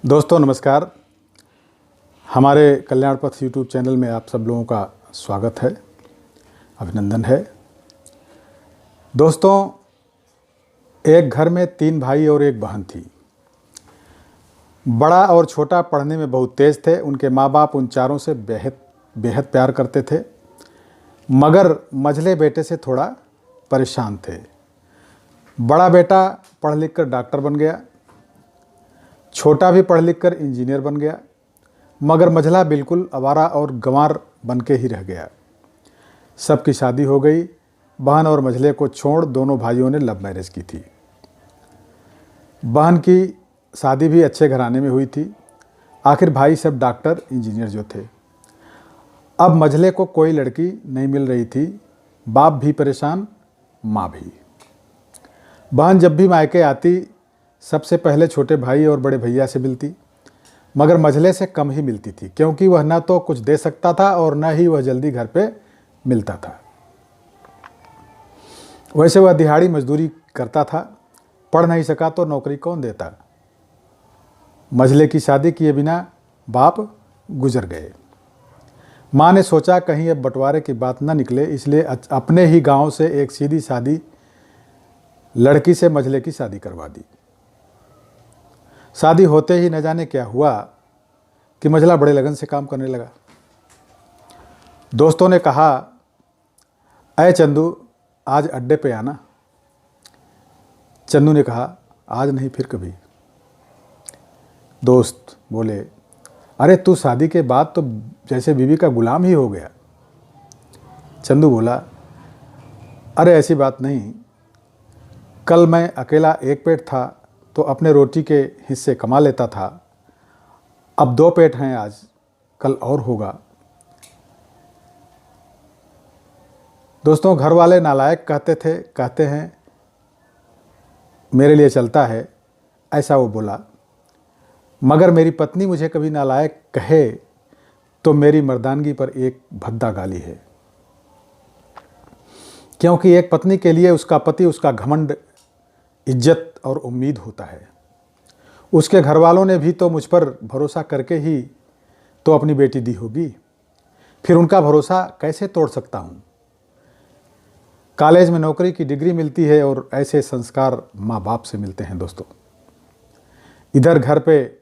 दोस्तों नमस्कार। हमारे कल्याण पथ यूट्यूब चैनल में आप सब लोगों का स्वागत है, अभिनंदन है। दोस्तों, एक घर में 3 भाई और एक बहन थी। बड़ा और छोटा पढ़ने में बहुत तेज़ थे। उनके माँ बाप उन चारों से बेहद प्यार करते थे, मगर मझले बेटे से थोड़ा परेशान थे। बड़ा बेटा पढ़ लिख कर डॉक्टर बन गया, छोटा भी पढ़ लिख कर इंजीनियर बन गया, मगर मझला बिल्कुल आवारा और गंवार बन के ही रह गया। सबकी शादी हो गई। बहन और मझले को छोड़ दोनों भाइयों ने लव मैरिज की थी। बहन की शादी भी अच्छे घराने में हुई थी। आखिर भाई सब डॉक्टर इंजीनियर जो थे। अब मझले को कोई लड़की नहीं मिल रही थी। बाप भी परेशान, माँ भी। बहन जब भी मायके आती सबसे पहले छोटे भाई और बड़े भैया से मिलती, मगर मझले से कम ही मिलती थी, क्योंकि वह न तो कुछ दे सकता था और न ही वह जल्दी घर पे मिलता था। वैसे वह दिहाड़ी मजदूरी करता था, पढ़ नहीं सका तो नौकरी कौन देता। मझले की शादी किए बिना बाप गुजर गए। माँ ने सोचा कहीं अब बंटवारे की बात न निकले, इसलिए अपने ही गांव से एक सीधी सादी लड़की से मझले की शादी करवा दी। शादी होते ही न जाने क्या हुआ कि मझला बड़े लगन से काम करने लगा। दोस्तों ने कहा, अय चंदू, आज अड्डे पे आना। चंदू ने कहा, आज नहीं फिर कभी। दोस्त बोले, अरे तू शादी के बाद तो जैसे बीवी का गुलाम ही हो गया। चंदू बोला, अरे ऐसी बात नहीं, कल मैं अकेला एक पेट था तो अपने रोटी के हिस्से कमा लेता था। अब 2 पेट हैं आज, कल और होगा। दोस्तों, घर वाले नालायक कहते हैं मेरे लिए चलता है, ऐसा वो बोला। मगर मेरी पत्नी मुझे कभी नालायक कहे तो मेरी मर्दानगी पर एक भद्दा गाली है, क्योंकि एक पत्नी के लिए उसका पति उसका घमंड, इज्जत और उम्मीद होता है। उसके घर वालों ने भी तो मुझ पर भरोसा करके ही तो अपनी बेटी दी होगी, फिर उनका भरोसा कैसे तोड़ सकता हूँ। कॉलेज में नौकरी की डिग्री मिलती है और ऐसे संस्कार माँ बाप से मिलते हैं। दोस्तों, इधर घर पे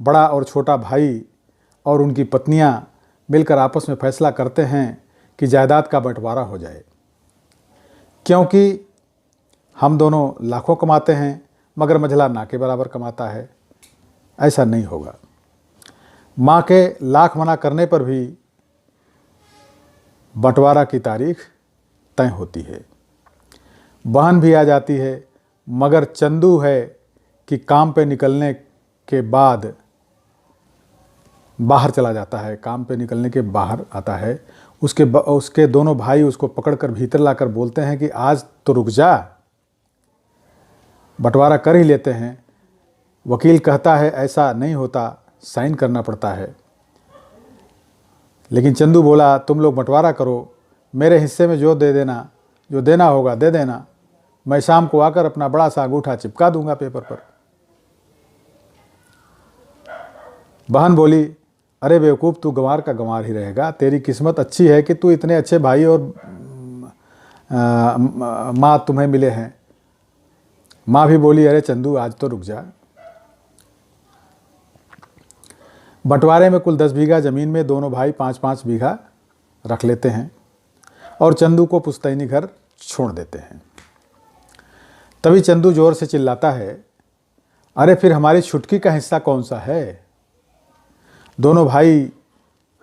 बड़ा और छोटा भाई और उनकी पत्नियाँ मिलकर आपस में फैसला करते हैं कि जायदाद का बंटवारा हो जाए, क्योंकि हम दोनों लाखों कमाते हैं मगर मझला ना के बराबर कमाता है। ऐसा नहीं होगा। माँ के लाख मना करने पर भी बंटवारा की तारीख तय होती है। बहन भी आ जाती है, मगर चंदू है कि काम पे निकलने के बाद बाहर चला जाता है। काम पे निकलने के बाहर आता है। उसके दोनों भाई उसको पकड़कर भीतर लाकर बोलते हैं कि आज तो रुक जा, बंटवारा कर ही लेते हैं। वकील कहता है ऐसा नहीं होता, साइन करना पड़ता है। लेकिन चंदू बोला, तुम लोग बंटवारा करो, मेरे हिस्से में जो देना होगा दे देना। मैं शाम को आकर अपना बड़ा सा अंगूठा चिपका दूंगा पेपर पर। बहन बोली, अरे बेवकूफ़, तू गंवार का गंवार ही रहेगा। तेरी किस्मत अच्छी है कि तू इतने अच्छे भाई और माँ तुम्हें मिले हैं। माँ भी बोली, अरे चंदू, आज तो रुक जा। बंटवारे में कुल 10 बीघा ज़मीन में दोनों भाई 5-5 बीघा रख लेते हैं और चंदू को पुश्तैनी घर छोड़ देते हैं। तभी चंदू जोर से चिल्लाता है, अरे फिर हमारी छुटकी का हिस्सा कौन सा है। दोनों भाई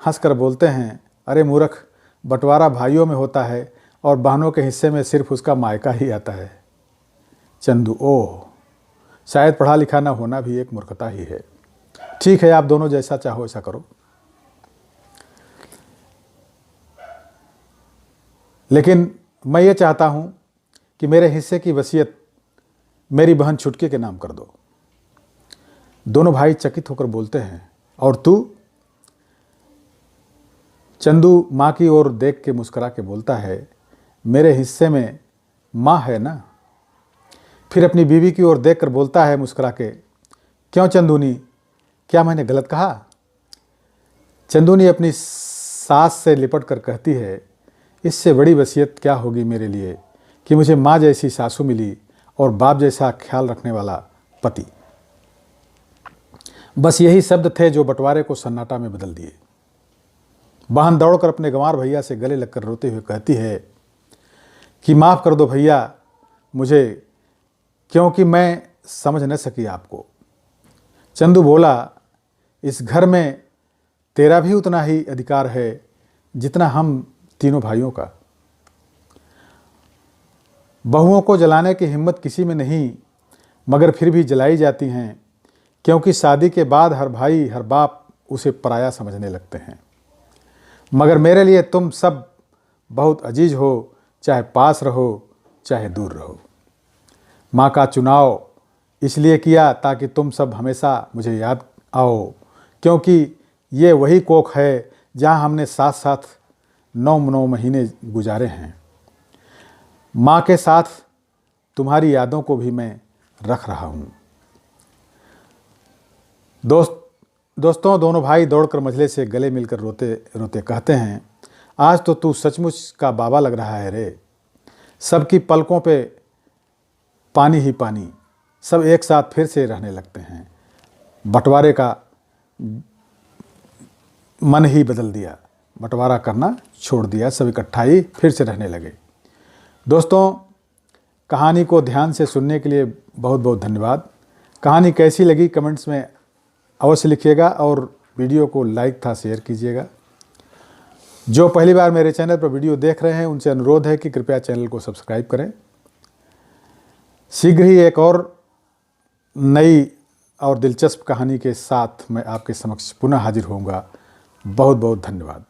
हंसकर बोलते हैं, अरे मूर्ख, बंटवारा भाइयों में होता है और बहनों के हिस्से में सिर्फ उसका मायका ही आता है। चंदू, ओह, शायद पढ़ा लिखा ना होना भी एक मूर्खता ही है। ठीक है, आप दोनों जैसा चाहो ऐसा करो, लेकिन मैं ये चाहता हूँ कि मेरे हिस्से की वसीयत मेरी बहन छुटकी के नाम कर दो। दोनों भाई चकित होकर बोलते हैं, और तू। चंदू माँ की ओर देख के मुस्कुरा के बोलता है, मेरे हिस्से में माँ है ना। फिर अपनी बीवी की ओर देखकर बोलता है मुस्कुरा के, क्यों चंदूनी, क्या मैंने गलत कहा? चंदूनी अपनी सास से लिपट कर कहती है, इससे बड़ी वसीयत क्या होगी मेरे लिए कि मुझे माँ जैसी सासू मिली और बाप जैसा ख्याल रखने वाला पति। बस यही शब्द थे जो बंटवारे को सन्नाटा में बदल दिए। बहन दौड़कर अपने गंवार भैया से गले लगकर रोते हुए कहती है कि माफ़ कर दो भैया मुझे, क्योंकि मैं समझ न सकी आपको। चंदू बोला, इस घर में तेरा भी उतना ही अधिकार है जितना हम तीनों भाइयों का। बहुओं को जलाने की हिम्मत किसी में नहीं, मगर फिर भी जलाई जाती हैं, क्योंकि शादी के बाद हर भाई हर बाप उसे पराया समझने लगते हैं। मगर मेरे लिए तुम सब बहुत अजीज हो, चाहे पास रहो चाहे दूर रहो। माँ का चुनाव इसलिए किया ताकि तुम सब हमेशा मुझे याद आओ, क्योंकि ये वही कोख है जहाँ हमने साथ साथ 9 महीने गुजारे हैं। माँ के साथ तुम्हारी यादों को भी मैं रख रहा हूँ। दोस्तों दोनों भाई दौड़कर मंझले से गले मिलकर रोते रोते कहते हैं, आज तो तू सचमुच का बाबा लग रहा है रे। सबकी पलकों पे पानी ही पानी, सब एक साथ फिर से रहने लगते हैं। बंटवारे का मन ही बदल दिया, बंटवारा करना छोड़ दिया, सब इकट्ठा ही फिर से रहने लगे। दोस्तों कहानी को ध्यान से सुनने के लिए बहुत बहुत धन्यवाद। कहानी कैसी लगी कमेंट्स में अवश्य लिखिएगा और वीडियो को लाइक था शेयर कीजिएगा। जो पहली बार मेरे चैनल पर वीडियो देख रहे हैं उनसे अनुरोध है कि कृपया चैनल को सब्सक्राइब करें। शीघ्र ही एक और नई और दिलचस्प कहानी के साथ मैं आपके समक्ष पुनः हाजिर होऊंगा। बहुत बहुत धन्यवाद।